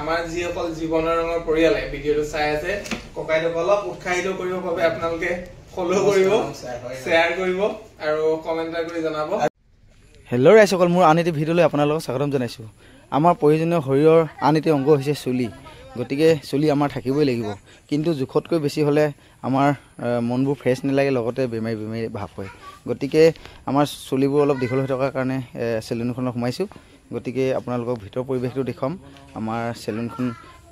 আমাৰ যিসকল জীৱনৰ ৰঙৰ পৰিয়ালে ভিডিঅ'টো চাই আছে ককাইদেউসকলক উৎসাহিত কৰিবৰ বাবে আপোনালোকে ফলো কৰিব, শ্বেয়াৰ কৰিব আৰু কমেণ্ট কৰি জনাব। হেল্ল' ৰাইজসকল, মোৰ আন এটি ভিডিঅ'লৈ আপোনালোকক স্বাগতম জনাইছোঁ। আমাৰ প্ৰয়োজনীয় শৰীৰৰ আন এটি অংগ হৈছে চুলি। গতিকে চুলি আমাৰ থাকিবই লাগিব, কিন্তু জোখতকৈ বেছি হ'লে আমাৰ মনবোৰ ফ্ৰেছ নালাগে, লগতে বেমাৰী ভাৱ হয়। গতিকে আমাৰ চুলিবোৰ অলপ দীঘল হৈ থকাৰ কাৰণে চেলুনখনত সোমাইছোঁ। গতিকে আপোনালোকক ভিতৰৰ পৰিৱেশটো দেখুৱাম, আমাৰ চেলুনখন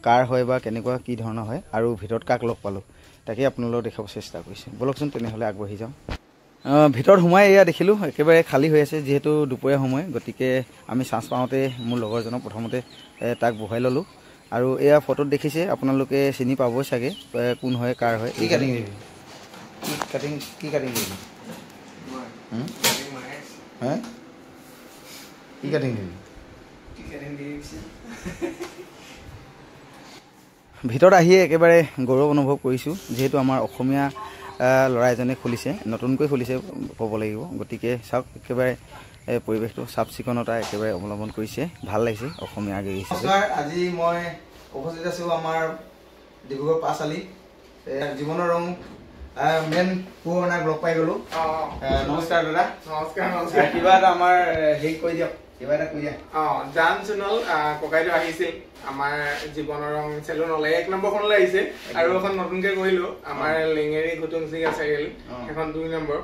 কাৰ হয় বা কেনেকুৱা কি ধৰণৰ হয় আৰু ভিতৰত কাক লগ পালোঁ তাকে আপোনালোকক দেখাব চেষ্টা কৰিছোঁ। ব'লকচোন তেনেহ'লে আগবাঢ়ি যাওঁ। ভিতৰত সোমাই এয়া দেখিলোঁ একেবাৰে খালী হৈ আছে, যিহেতু দুপৰীয়া সময়। গতিকে আমি চান্স পাওঁতে মোৰ লগৰজনক প্ৰথমতে তাক বহাই ল'লোঁ আৰু এয়া ফটোত দেখিছে আপোনালোকে চিনি পাবই চাগে কোন হয় কাৰ হয়। কি কাটিং দিবি? কি কাটিং দিবি? হে কি কাটিং দিবি? ভিতৰত আহিয়ে একেবাৰে গৌৰৱ অনুভৱ কৰিছোঁ, যিহেতু আমাৰ অসমীয়া ল'ৰা এজনে খুলিছে, নতুনকৈ খুলিছে ক'ব লাগিব। গতিকে চাওক একেবাৰে পৰিৱেশটো চাফ চিকুণতা একেবাৰে অৱলম্বন কৰিছে, ভাল লাগিছে অসমীয়া আগে হিচাপে। আজি মই উপস্থিত আছোঁ আমাৰ ডিব্ৰুগড় পাঁচআলি জীৱনৰ ৰং মেইন পুৰণাক লগ পাই গ'লোঁ। নমস্কাৰ দাদা। নমস্কাৰ। কিবা এটা আমাৰ হেৰি কৰি দিয়ক, কিবা এটা কৰি দিয়া। জান চুনল ককাইদেউ আহিছিল আমাৰ জীৱনৰ ৰং চেলুনলে, 1 নম্বৰখনলৈ আহিছে আৰু এখন নতুনকে কৰিলো আমাৰ লেঙেৰী ঘুটুং চিঙা চাৰিআলি, এখন 2 নম্বৰ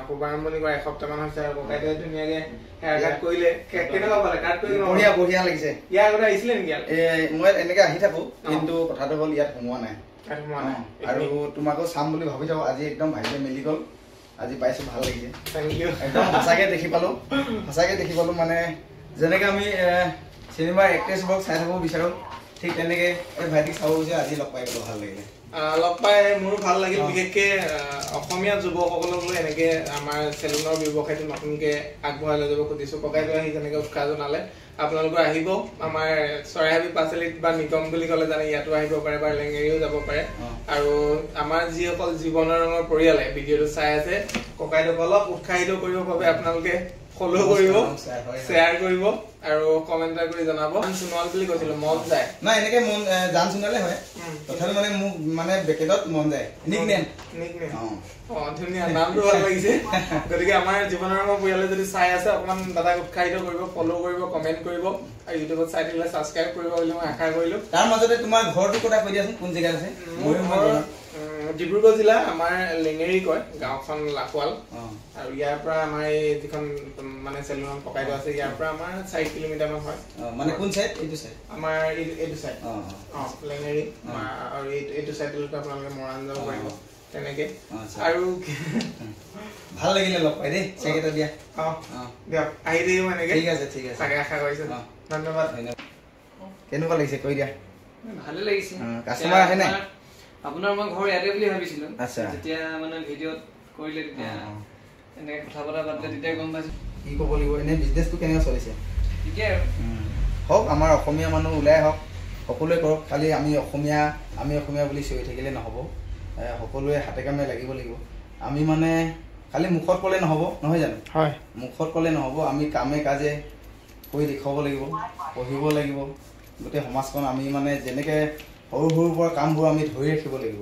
শুভাৰম্ভণি কৰা এসপ্তাহমান হৈছে আৰু ককাইদেউ ধুনীয়াকে হেয়াৰ কাট কৰিলে। কেনেকুৱা পালে? কাট কৰি বঢ়িয়া লাগিছে। ইয়াৰ আগতে আহিছিলে নেকি? মই এনেকে আহি থাকো, কিন্তু কথাটো হ'ল ইয়াত সোমোৱা নাই আৰু তোমাকো চাম বুলি ভাবি থাকো। আজি একদম ভাইলে মিলি গ'ল, আজি পাইছো, ভাল লাগিছে। Thank you. একদম সঁচাকে দেখি পালো মানে যেনেকে আমি চিনেমাৰ এক্ট্ৰেছবোৰক চাই থাকো বিচাৰো, ঠিক তেনেকে এই ভাইটিক চাব গৈছে, আজি লগ পাই গ'লো, ভাল লাগিলে। লগ পাই মোৰো ভাল লাগিল, বিশেষকে অসমীয়া যুৱকসকলক লৈ এনেকে আমাৰ চেলুনৰ ব্যৱসায়টো নতুনকে আগবঢ়াই লৈ যাব খুজিছো। ককাইদেউ আহি যেনেকে উৎসাহ জনালে, আপোনালোকে আহিব আমাৰ চৰাইহাবি পাঁচআলিত বা নিগম বুলি ক'লে জানে, ইয়াতো আহিব পাৰে বা লেঙেৰিও যাব পাৰে। আৰু আমাৰ যিসকল জীৱনৰ ৰঙৰ পৰিয়ালে ভিডিঅ'টো চাই আছে ককাইদেউসকলক উৎসাহিত কৰিবৰ বাবে আপোনালোকে ফলো কৰিব, শ্বেয়াৰ কৰিব আৰু কমেণ্ট কৰি জনাব। চুনৱাল বুলি কৈছিলো, মন যায় না এনেকে মন জান চুনালে হয়, তথাপি মানে মোক মানে বেকেটত মন যায় নিকনেম। ধুনীয়া নামটো ভাল লাগিছে। গতিকে আমাৰ জীৱনৰ ৰঙৰ পৰিয়ালে যদি চাই আছে অকমান দাদাক উৎসাহিত কৰিব, ফলো কৰিব, কমেণ্ট কৰিব আৰু ইউটিউবত চাই থাকিলে ছাবস্ক্ৰাইব কৰিব বুলি মই আশা কৰিলো। তাৰ মাজতে তোমাৰ ঘৰটো কথা কৈ দিয়াচোন, কোন জেগাত আছে? ডিব্ৰুগড় জিলা, আমাৰ লেঙেৰী কয়, গাঁওখন লাখোৱাল। আৰু ইয়াৰ পৰা আমাৰ এই যিখন মানে চেলুন ককাইদেউ আছে, ইয়াৰ পৰা আমাৰ 4 কিলোমিটাৰ মান হয়। মানে কোন চাইড? এইটো চাইড আমাৰ এইটো চাইড লেঙেৰী, আৰু এইটো চাইডলৈকে আপোনালোকে মৰাণ যাব পাৰিব তেনেকে। আৰু ভাল লাগিলে লগ পাই দেই, চেকেটা দিয়া। দিয়ক, আহি থাকিব এনেকে। ঠিক আছে তাকে আশা কৰিছো। ধন্যবাদ। কেনেকুৱা লাগিছে কৈ দিয়া? ভালে লাগিছে। কাষ্টমাৰ আহে নাই? আপোনাৰ মই ঘৰ ইয়াতে বুলি ভাবিছিলো, আচ্ছা, যেতিয়া মানে ভিডিঅ'ত কৰিলে তেতিয়া এনেকে কথা বতৰা পাতিলে তেতিয়া গম পাইছো। কি ক'ব লাগিব, এনে বিজনেছটো কেনেকুৱা চলিছে? ঠিকে আৰু হওক, আমাৰ অসমীয়া মানুহ ওলাই হওক, সকলোৱে কৰক। খালি আমি অসমীয়া বুলি চিঞৰি থাকিলে নহ'ব, সকলোৱে হাতে কামে লাগিব লাগিব। আমি মানে খালি মুখত ক'লে নহ'ব, নহয় জানো? হয়, মুখত ক'লে নহ'ব, আমি কামে কাজে কৰি দেখুৱাব লাগিব, পঢ়িব লাগিব। গোটেই সমাজখন আমি মানে যেনেকৈ সৰুৰ পৰা কামবোৰ আমি ধৰি ৰাখিব লাগিব,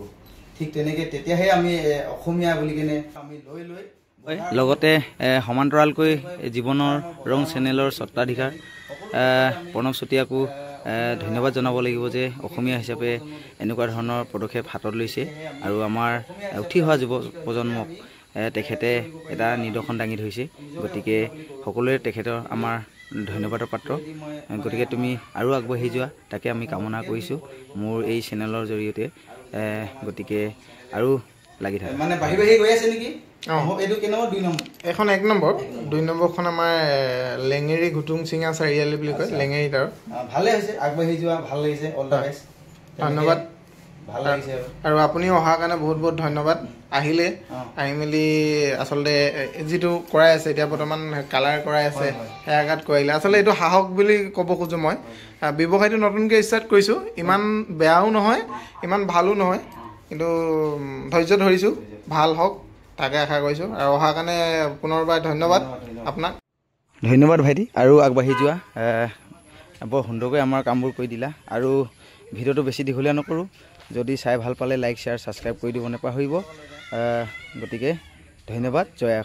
ঠিক তেনেকৈ তেতিয়াহে আমি অসমীয়া বুলি কেনে আমি লৈ লগতে সমান্তৰালকৈ জীৱনৰ ৰং চেনেলৰ স্বত্বাধিকাৰ প্ৰণৱ চুতীয়াকো ধন্যবাদ জনাব লাগিব যে অসমীয়া হিচাপে এনেকুৱা ধৰণৰ পদক্ষেপ হাতত লৈছে আৰু আমাৰ উঠি অহা যুৱ প্ৰজন্মক তেখেতে এটা নিদৰ্শন দাঙি ধৰিছে। গতিকে সকলোৱে তেখেতৰ আমাৰ ধন্যবাদৰ পাত্ৰ। গতিকে তুমি আৰু আগবাঢ়ি যোৱা তাকে আমি কামনা কৰিছোঁ মোৰ এই চেনেলৰ জৰিয়তে। গতিকে আৰু লাগি থাকে মানে বাঢ়ি গৈ আছে নেকি? এইটো কেই নম্বৰ? 2 নম্বৰ। এখন 1 নম্বৰ, 2 নম্বৰখন আমাৰ লেঙেৰী ঘুটুং চিঙা চাৰিআলি বুলি কয়, লেঙেৰীত। আৰু ভালে হৈছে, আগবাঢ়ি যোৱা, ভাল লাগিছে। অল দ্য বেষ্ট, ধন্যবাদ। ভাল লাগিছে আৰু আপুনি অহাৰ কাৰণে বহুত বহুত ধন্যবাদ। আহিলে, আহি মেলি আচলতে যিটো কৰাই আছে এতিয়া বৰ্তমান কালাৰ কৰাই আছে, হেয়াৰ কাট কৰিলে, আচলতে এইটো সাহস বুলি ক'ব খোজোঁ মই। ব্যৱসায়টো নতুনকৈ ষ্টাৰ্ট কৰিছোঁ, ইমান বেয়াও নহয়, ইমান ভালো নহয়, কিন্তু ধৈৰ্য ধৰিছোঁ, ভাল হওক তাকে আশা কৰিছোঁ। আৰু অহাৰ কাৰণে পুনৰবাৰ ধন্যবাদ আপোনাক। ধন্যবাদ ভাইটি, আৰু আগবাঢ়ি যোৱা। বৰ সুন্দৰকৈ আমাৰ কামবোৰ কৰি দিলা আৰু ভিডিঅ'টো বেছি দীঘলীয়া নকৰোঁ যদি চাই ভাল পালে লাইক শ্বেয়াৰ ছাবস্ক্ৰাইব কৰি দিব নাপাহৰিব গতিকে ধন্যবাদ জয়